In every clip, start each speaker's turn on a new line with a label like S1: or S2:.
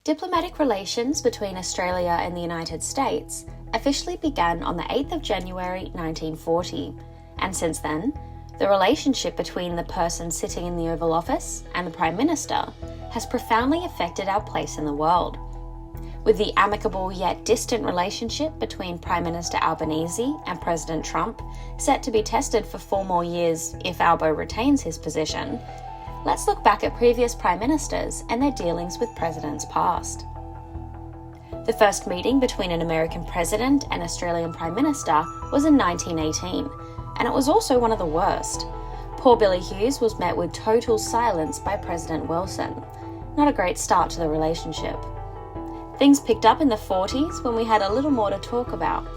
S1: Diplomatic relations between Australia and the United States officially began on the 8th of January 1940, and since then, the relationship between the person sitting in the Oval Office and the Prime Minister has profoundly affected our place in the world. With the amicable yet distant relationship between Prime Minister Albanese and President Trump set to be tested for 4 more years if Albo retains his position, let's look back at previous Prime Ministers and their dealings with presidents past. The first meeting between an American president and Australian Prime Minister was in 1918, and it was also one of the worst. Poor Billy Hughes was met with total silence by President Wilson. Not a great start to the relationship. Things picked up in the 40s when we had a little more to talk about,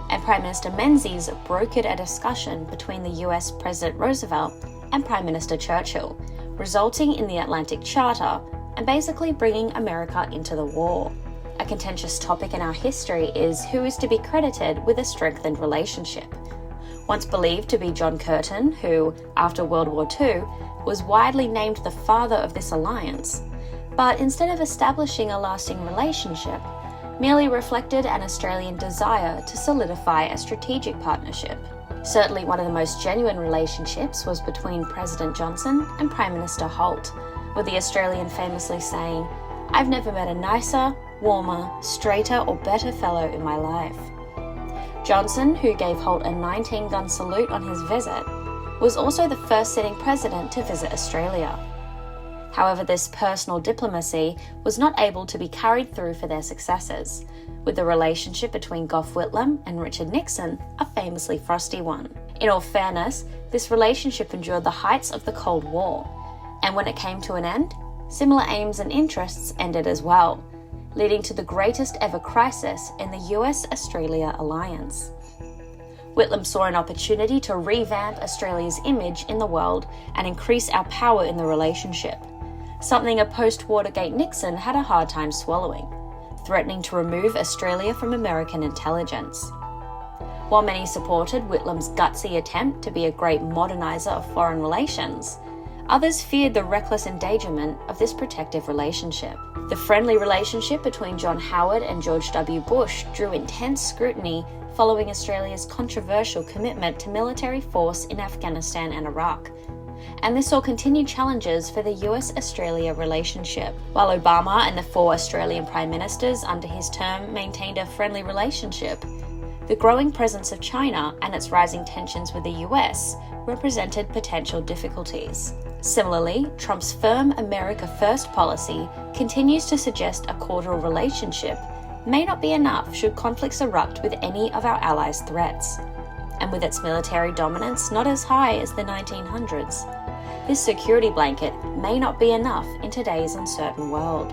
S1: and Prime Minister Menzies brokered a discussion between the US President Roosevelt and Prime Minister Churchill, resulting in the Atlantic Charter and basically bringing America into the war. A contentious topic in our history is who is to be credited with a strengthened relationship. Once believed to be John Curtin, who, after World War II, was widely named the father of this alliance, but instead of establishing a lasting relationship, merely reflected an Australian desire to solidify a strategic partnership. Certainly one of the most genuine relationships was between President Johnson and Prime Minister Holt, with the Australian famously saying, "I've never met a nicer, warmer, straighter or better fellow in my life." Johnson, who gave Holt a 19-gun salute on his visit, was also the first sitting president to visit Australia. However, this personal diplomacy was not able to be carried through for their successors, with the relationship between Gough Whitlam and Richard Nixon a famously frosty one. In all fairness, this relationship endured the heights of the Cold War, and when it came to an end, similar aims and interests ended as well, leading to the greatest ever crisis in the US-Australia alliance. Whitlam saw an opportunity to revamp Australia's image in the world and increase our power in the relationship, something a post-Watergate Nixon had a hard time swallowing, threatening to remove Australia from American intelligence. While many supported Whitlam's gutsy attempt to be a great modernizer of foreign relations, others feared the reckless endangerment of this protective relationship. The friendly relationship between John Howard and George W. Bush drew intense scrutiny following Australia's controversial commitment to military force in Afghanistan and Iraq, and this saw continued challenges for the US-Australia relationship. While Obama and the 4 Australian Prime Ministers under his term maintained a friendly relationship, the growing presence of China and its rising tensions with the US represented potential difficulties. Similarly, Trump's firm America First policy continues to suggest a cordial relationship may not be enough should conflicts erupt with any of our allies' threats. And with its military dominance not as high as the 1900s, this security blanket may not be enough in today's uncertain world.